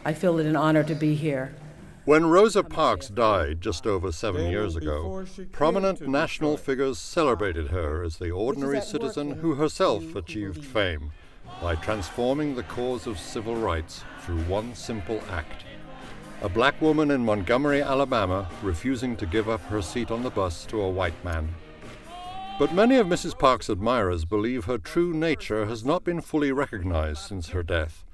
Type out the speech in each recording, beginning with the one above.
I feel it an honor to be here. When Rosa Parks died just over 7 years ago, prominent national figures celebrated her as the ordinary citizen who herself achieved fame by transforming the cause of civil rights through one simple act. A black woman in Montgomery, Alabama, refusing to give up her seat on the bus to a white man. But many of Mrs. Parks' admirers believe her true nature has not been fully recognized since her death.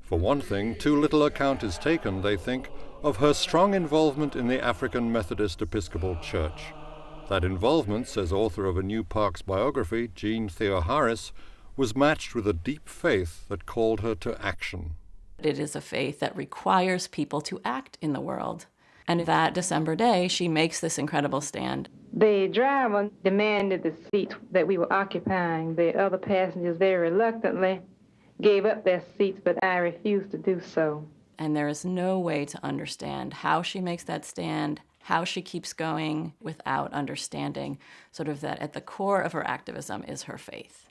For one thing, too little account is taken, they think, of her strong involvement in the African Methodist Episcopal Church. That involvement, says author of a new Parks biography, Jean Theoharis, was matched with a deep faith that called her to action. It is a faith that requires people to act in the world. And that December day, she makes this incredible stand. The driver demanded the seat that we were occupying. The other passengers very reluctantly gave up their seats, but I refused to do so. And there is no way to understand how she makes that stand, how she keeps going without understanding sort of that at the core of her activism is her faith.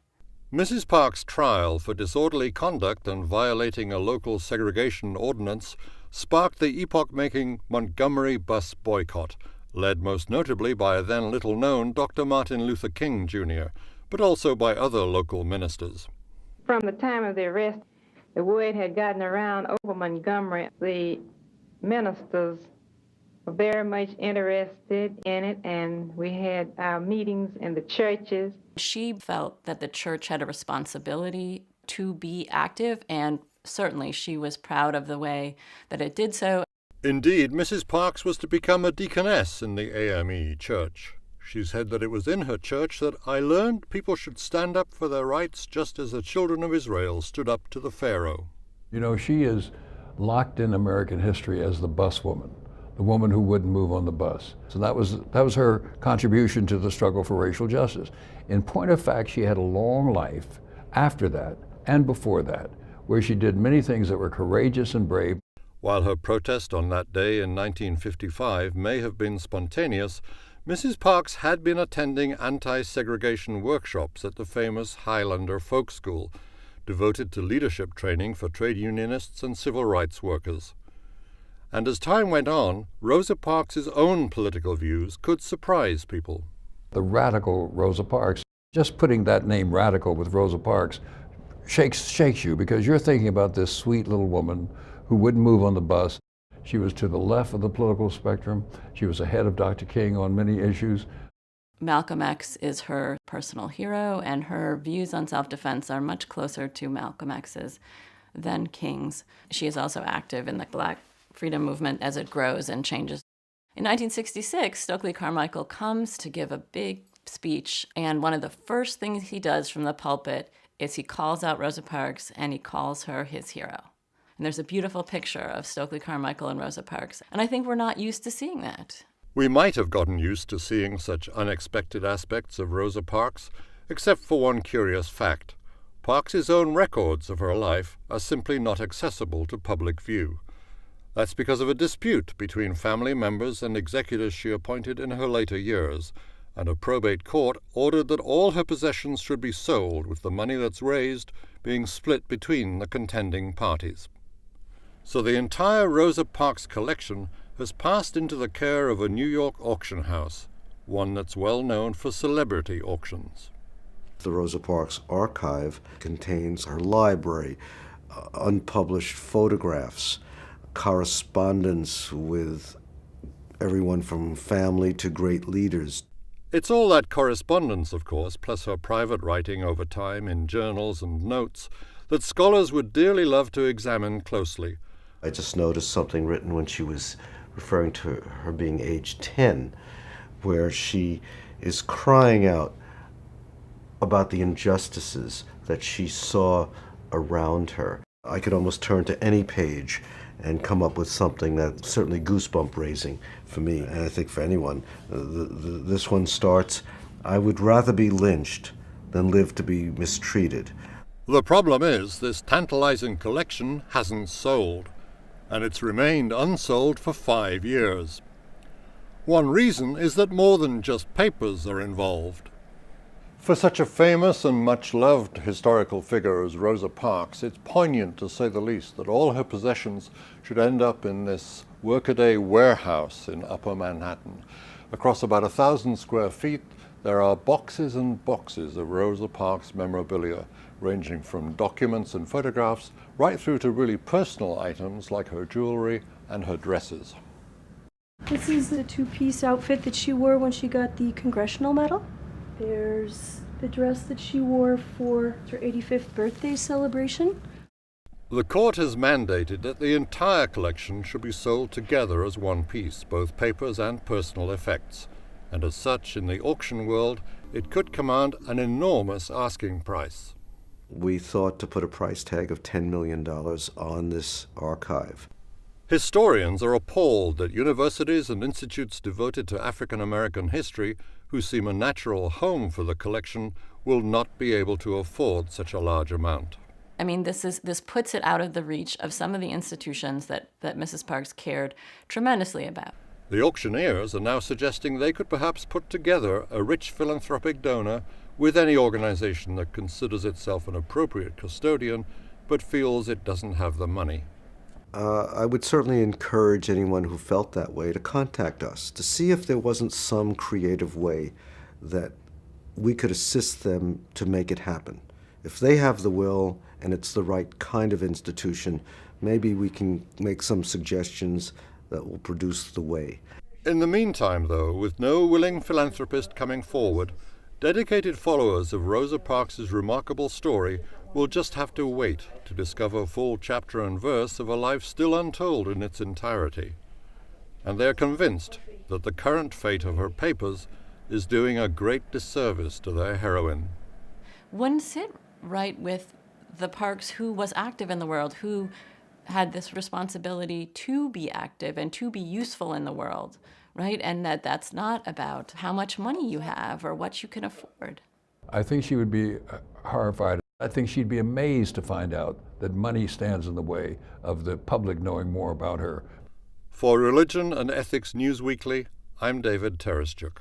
Mrs. Parks' trial for disorderly conduct and violating a local segregation ordinance sparked the epoch-making Montgomery bus boycott, led most notably by a then little-known Dr. Martin Luther King, Jr., but also by other local ministers. From the time of the arrest, the word had gotten around over Montgomery. The ministers were very much interested in it, and we had our meetings in the churches. She felt that the church had a responsibility to be active, and certainly she was proud of the way that it did so. Indeed, Mrs. Parks was to become a deaconess in the AME church. She said that it was in her church that I learned people should stand up for their rights just as the children of Israel stood up to the Pharaoh. You know, she is locked in American history as the bus woman, the woman who wouldn't move on the bus. So that was her contribution to the struggle for racial justice. In point of fact, she had a long life after that and before that, where she did many things that were courageous and brave. While her protest on that day in 1955 may have been spontaneous, Mrs. Parks had been attending anti-segregation workshops at the famous Highlander Folk School, devoted to leadership training for trade unionists and civil rights workers. And as time went on, Rosa Parks' own political views could surprise people. The radical Rosa Parks, just putting that name radical with Rosa Parks shakes you, because you're thinking about this sweet little woman who wouldn't move on the bus. She was to the left of the political spectrum. She was ahead of Dr. King on many issues. Malcolm X is her personal hero, and her views on self-defense are much closer to Malcolm X's than King's. She is also active in the Black freedom movement as it grows and changes. In 1966, Stokely Carmichael comes to give a big speech, and one of the first things he does from the pulpit is he calls out Rosa Parks, and he calls her his hero. And there's a beautiful picture of Stokely Carmichael and Rosa Parks. And I think we're not used to seeing that. We might have gotten used to seeing such unexpected aspects of Rosa Parks, except for one curious fact. Parks' own records of her life are simply not accessible to public view. That's because of a dispute between family members and executors she appointed in her later years, and a probate court ordered that all her possessions should be sold, with the money that's raised being split between the contending parties. So the entire Rosa Parks collection has passed into the care of a New York auction house, one that's well known for celebrity auctions. The Rosa Parks archive contains her library, unpublished photographs, correspondence with everyone from family to great leaders. It's all that correspondence, of course, plus her private writing over time in journals and notes, that scholars would dearly love to examine closely. I just noticed something written when she was referring to her being age 10, where she is crying out about the injustices that she saw around her. I could almost turn to any page and come up with something that's certainly goosebump raising for me, and I think for anyone. This one starts, "I would rather be lynched than live to be mistreated." The problem is this tantalizing collection hasn't sold, and it's remained unsold for 5 years. One reason is that more than just papers are involved. For such a famous and much-loved historical figure as Rosa Parks, it's poignant, to say the least, that all her possessions should end up in this workaday warehouse in Upper Manhattan. Across about 1,000 square feet, there are boxes and boxes of Rosa Parks memorabilia, ranging from documents and photographs right through to really personal items like her jewelry and her dresses. This is the two-piece outfit that she wore when she got the Congressional Medal. There's the dress that she wore for her 85th birthday celebration. The court has mandated that the entire collection should be sold together as one piece, both papers and personal effects. And as such, in the auction world, it could command an enormous asking price. We thought to put a price tag of $10 million on this archive. Historians are appalled that universities and institutes devoted to African American history, who seem a natural home for the collection, will not be able to afford such a large amount. I mean, this puts it out of the reach of some of the institutions that Mrs. Parks cared tremendously about. The auctioneers are now suggesting they could perhaps put together a rich philanthropic donor with any organization that considers itself an appropriate custodian but feels it doesn't have the money. I would certainly encourage anyone who felt that way to contact us to see if there wasn't some creative way that we could assist them to make it happen. If they have the will and it's the right kind of institution, maybe we can make some suggestions that will produce the way. In the meantime, though, with no willing philanthropist coming forward, dedicated followers of Rosa Parks' remarkable story will just have to wait to discover full chapter and verse of a life still untold in its entirety. And they are convinced that the current fate of her papers is doing a great disservice to their heroine. Wouldn't sit right with the Parks who was active in the world, who had this responsibility to be active and to be useful in the world, right? And that's not about how much money you have or what you can afford. I think she would be horrified. I think she'd be amazed to find out that money stands in the way of the public knowing more about her. For Religion and Ethics News Weekly, I'm David Tereschuk.